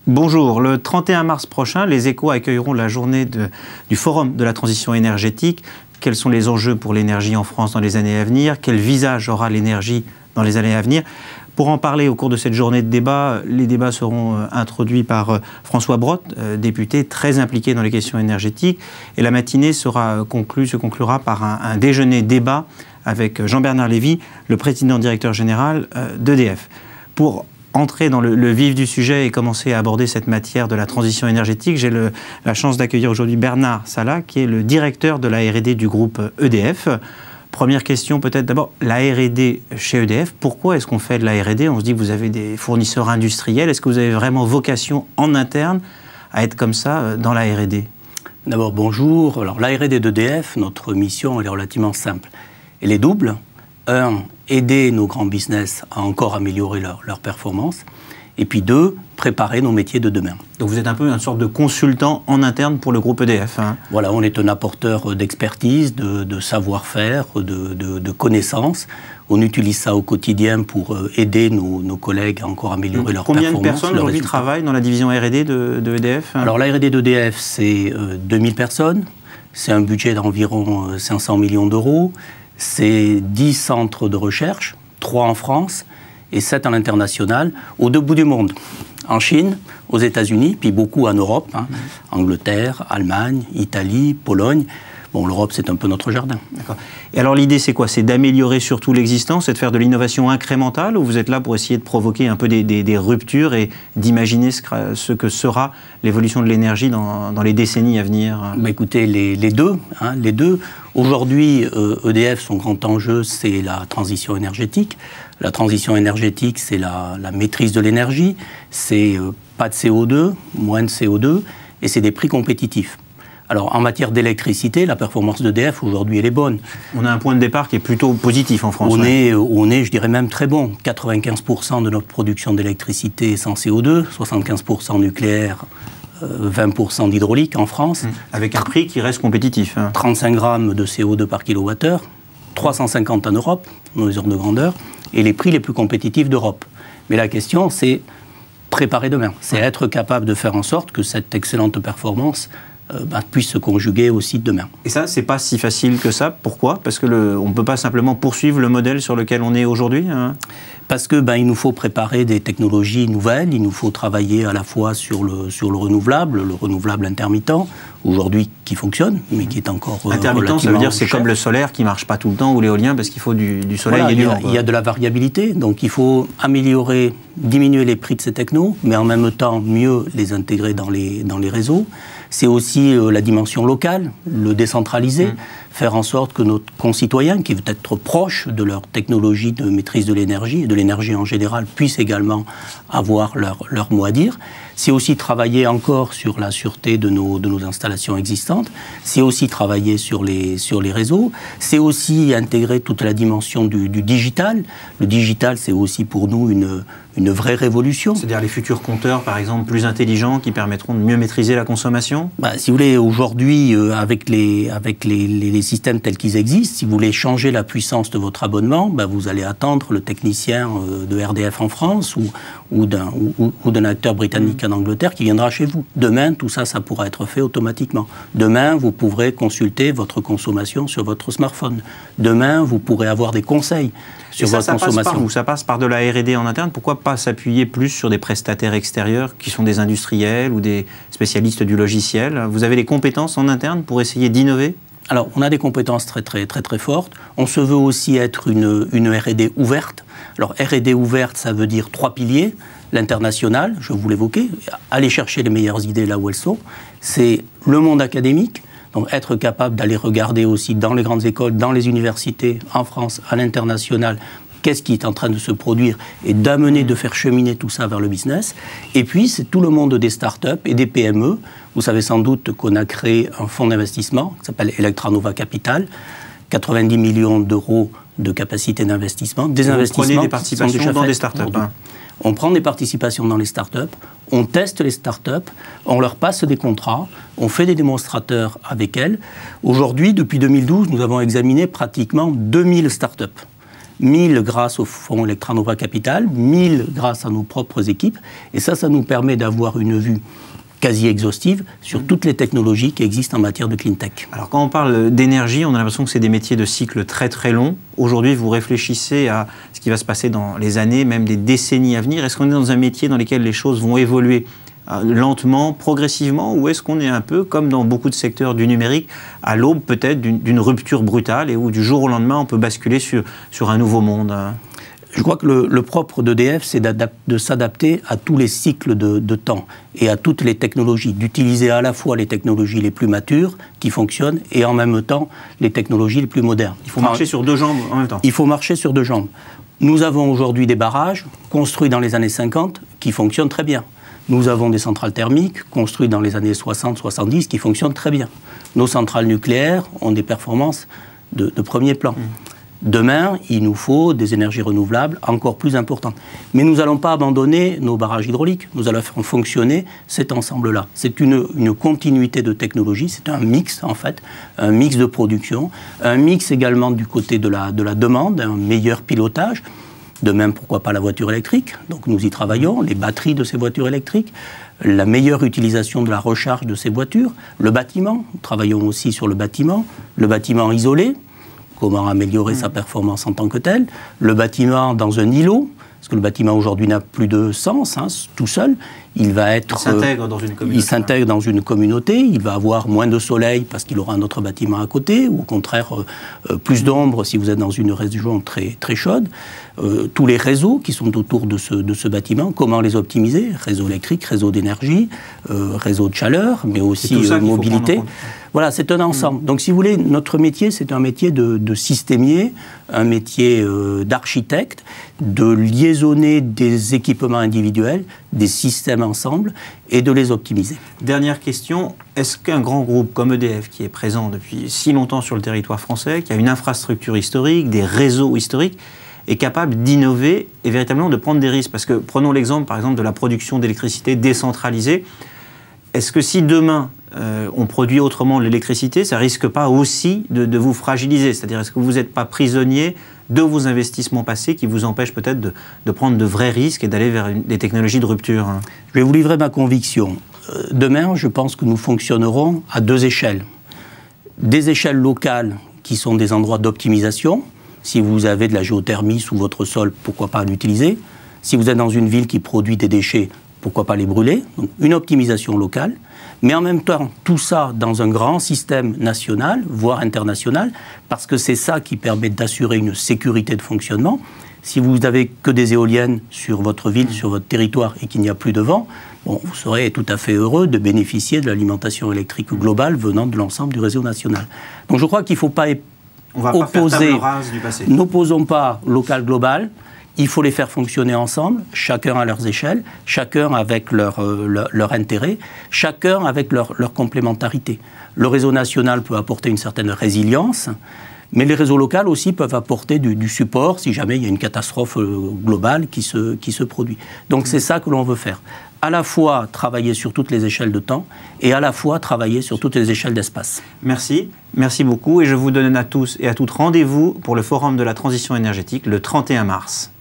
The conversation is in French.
Bonjour, le 31 mars prochain, les Échos accueilleront la journée du Forum de la transition énergétique. Quels sont les enjeux pour l'énergie en France dans les années à venir? Quel visage aura l'énergie dans les années à venir? Pour en parler au cours de cette journée de débat, les débats seront introduits par François Brottes, député très impliqué dans les questions énergétiques. Et la matinée se conclura par un déjeuner-débat avec Jean-Bernard Lévy, le président-directeur général d'EDF. Pour entrer dans le vif du sujet et commencer à aborder cette matière de la transition énergétique, j'ai la chance d'accueillir aujourd'hui Bernard Salat, qui est le directeur de la R&D du groupe EDF. Première question peut-être d'abord, la R&D chez EDF, pourquoi est-ce qu'on fait de la R&D? On se dit que vous avez des fournisseurs industriels, est-ce que vous avez vraiment vocation en interne à être comme ça dans la R&D? D'abord bonjour, alors la R&D d'EDF, notre mission elle est relativement simple. Elle est double. Un, aider nos grands business à encore améliorer leur performance. Et puis deux, préparer nos métiers de demain. Donc vous êtes un peu une sorte de consultant en interne pour le groupe EDF. Hein. Voilà, on est un apporteur d'expertise, de savoir-faire, de connaissances. On utilise ça au quotidien pour aider nos collègues à encore améliorer leur performance. Combien de personnes aujourd'hui travaillent dans la division R&D de EDF? Alors la R&D d'EDF, c'est 2000 personnes. C'est un budget d'environ 500 millions d'euros. C'est 10 centres de recherche, 3 en France et 7 à l'international, aux deux bouts du monde. En Chine, aux États-Unis, puis beaucoup en Europe, hein, Angleterre, Allemagne, Italie, Pologne. Bon, l'Europe, c'est un peu notre jardin. D'accord. Et alors l'idée, c'est quoi? C'est d'améliorer surtout l'existant, c'est de faire de l'innovation incrémentale, ou vous êtes là pour essayer de provoquer un peu des ruptures et d'imaginer ce que sera l'évolution de l'énergie dans les décennies à venir? Bah, écoutez, les deux. Hein, les deux. Aujourd'hui, EDF, son grand enjeu, c'est la transition énergétique. La transition énergétique, c'est la maîtrise de l'énergie, c'est pas de CO2, moins de CO2, et c'est des prix compétitifs. Alors, en matière d'électricité, la performance d'EDF, aujourd'hui, elle est bonne. On a un point de départ qui est plutôt positif en France. On est, je dirais même, très bon. 95% de notre production d'électricité est sans CO2, 75% nucléaire, 20% d'hydraulique en France. Avec un prix qui reste compétitif. Hein. 35 grammes de CO2 par kilowattheure, 350 en Europe, dans les ordres de grandeur, et les prix les plus compétitifs d'Europe. Mais la question, c'est préparer demain. C'est être capable de faire en sorte que cette excellente performance puisse se conjuguer aussi demain. Et ça, c'est pas si facile que ça. Pourquoi? Parce que on ne peut pas simplement poursuivre le modèle sur lequel on est aujourd'hui, hein. Parce que il nous faut préparer des technologies nouvelles, il nous faut travailler à la fois sur le renouvelable intermittent, aujourd'hui qui fonctionne, mais qui est encore intermittent, ça veut dire c'est comme le solaire qui ne marche pas tout le temps, ou l'éolien, parce qu'il faut du soleil et du vent. Il y a de la variabilité, donc il faut améliorer, diminuer les prix de ces technos, mais en même temps mieux les intégrer dans les réseaux. C'est aussi la dimension locale, le décentraliser, faire en sorte que nos concitoyens, qui veulent être proches de leur technologie de maîtrise de l'énergie, et de l'énergie en général, puissent également avoir leur mot à dire. C'est aussi travailler encore sur la sûreté de nos installations existantes. C'est aussi travailler sur les réseaux. C'est aussi intégrer toute la dimension du digital. Le digital, c'est aussi pour nous une vraie révolution. C'est-à-dire les futurs compteurs, par exemple, plus intelligents, qui permettront de mieux maîtriser la consommation? Si vous voulez, aujourd'hui, avec les systèmes tels qu'ils existent, si vous voulez changer la puissance de votre abonnement, vous allez attendre le technicien de RDF en France ou d'un acteur britannique en Angleterre qui viendra chez vous. Demain, tout ça, ça pourra être fait automatiquement. Demain, vous pourrez consulter votre consommation sur votre smartphone. Demain, vous pourrez avoir des conseils sur votre consommation. Passe par où? Ça passe par de la R&D en interne. Pourquoi pas s'appuyer plus sur des prestataires extérieurs qui sont des industriels ou des spécialistes du logiciel? Vous avez les compétences en interne pour essayer d'innover? Alors, on a des compétences très fortes. On se veut aussi être une R&D ouverte. Alors, R&D ouverte, ça veut dire 3 piliers. L'international, je vous l'évoquais, aller chercher les meilleures idées là où elles sont. C'est le monde académique, donc être capable d'aller regarder aussi dans les grandes écoles, dans les universités, en France, à l'international, qu'est-ce qui est en train de se produire et d'amener, de faire cheminer tout ça vers le business. Et puis, c'est tout le monde des startups et des PME. Vous savez sans doute qu'on a créé un fonds d'investissement qui s'appelle Electranova Capital, 90 millions d'euros de capacité d'investissement. Des investissements prenez des participations dans des startups. On prend des participations dans les startups, on teste les startups, on leur passe des contrats, on fait des démonstrateurs avec elles. Aujourd'hui, depuis 2012, nous avons examiné pratiquement 2000 startups. 1000 grâce au Fonds Electranova Capital, 1000 grâce à nos propres équipes. Et ça nous permet d'avoir une vue quasi exhaustive sur toutes les technologies qui existent en matière de clean tech. Alors quand on parle d'énergie, on a l'impression que c'est des métiers de cycle très très long. Aujourd'hui, vous réfléchissez à ce qui va se passer dans les années, même des décennies à venir. Est-ce qu'on est dans un métier dans lequel les choses vont évoluer lentement, progressivement, ou est-ce qu'on est un peu, comme dans beaucoup de secteurs du numérique, à l'aube peut-être d'une rupture brutale et où du jour au lendemain on peut basculer sur un nouveau monde? Je crois que le propre d'EDF, c'est de s'adapter à tous les cycles de temps et à toutes les technologies, d'utiliser à la fois les technologies les plus matures, qui fonctionnent, et en même temps les technologies les plus modernes. Il faut marcher sur deux jambes en même temps. Il faut marcher sur deux jambes. Nous avons aujourd'hui des barrages construits dans les années 50 qui fonctionnent très bien. Nous avons des centrales thermiques construites dans les années 60-70 qui fonctionnent très bien. Nos centrales nucléaires ont des performances de premier plan. Demain, il nous faut des énergies renouvelables encore plus importantes. Mais nous n'allons pas abandonner nos barrages hydrauliques. Nous allons faire fonctionner cet ensemble-là. C'est une continuité de technologie, c'est un mix en fait, un mix de production, un mix également du côté de la demande, un meilleur pilotage. De même, pourquoi pas la voiture électrique? Donc nous y travaillons, les batteries de ces voitures électriques, la meilleure utilisation de la recharge de ces voitures, le bâtiment, nous travaillons aussi sur le bâtiment isolé, comment améliorer sa performance en tant que tel, le bâtiment dans un îlot, parce que le bâtiment aujourd'hui n'a plus de sens, tout seul. Il s'intègre dans une communauté, il va avoir moins de soleil parce qu'il aura un autre bâtiment à côté, ou au contraire plus d'ombre si vous êtes dans une région très, très chaude. Tous les réseaux qui sont autour de ce bâtiment, comment les optimiser? Réseau électrique, réseau d'énergie, réseau de chaleur, mais aussi mobilité. Voilà, c'est un ensemble. Donc si vous voulez, notre métier, c'est un métier de systémier, un métier d'architecte, de liaisonner des équipements individuels, des systèmes ensemble, et de les optimiser. Dernière question, est-ce qu'un grand groupe comme EDF, qui est présent depuis si longtemps sur le territoire français, qui a une infrastructure historique, des réseaux historiques, est capable d'innover et véritablement de prendre des risques? Parce que prenons l'exemple, par exemple, de la production d'électricité décentralisée. Est-ce que si demain, on produit autrement l'électricité, ça ne risque pas aussi de vous fragiliser? C'est-à-dire, est-ce que vous n'êtes pas prisonnier de vos investissements passés qui vous empêchent peut-être de prendre de vrais risques et d'aller vers des technologies de rupture? Je vais vous livrer ma conviction. Demain, je pense que nous fonctionnerons à deux échelles. Des échelles locales qui sont des endroits d'optimisation. Si vous avez de la géothermie sous votre sol, pourquoi pas l'utiliser? Si vous êtes dans une ville qui produit des déchets, pourquoi pas les brûler? Donc une optimisation locale, mais en même temps, tout ça dans un grand système national, voire international, parce que c'est ça qui permet d'assurer une sécurité de fonctionnement. Si vous n'avez que des éoliennes sur votre ville, sur votre territoire, et qu'il n'y a plus de vent, bon, vous serez tout à fait heureux de bénéficier de l'alimentation électrique globale venant de l'ensemble du réseau national. Donc je crois qu'il ne faut pas opposer, n'opposons pas local-global. Il faut les faire fonctionner ensemble, chacun à leurs échelles, chacun avec leur intérêt, chacun avec leur complémentarité. Le réseau national peut apporter une certaine résilience, mais les réseaux locaux aussi peuvent apporter du support si jamais il y a une catastrophe globale qui se produit. Donc c'est ça que l'on veut faire. À la fois travailler sur toutes les échelles de temps et à la fois travailler sur toutes les échelles d'espace. Merci. Merci beaucoup et je vous donne à tous et à toutes rendez-vous pour le Forum de la transition énergétique le 31 mars.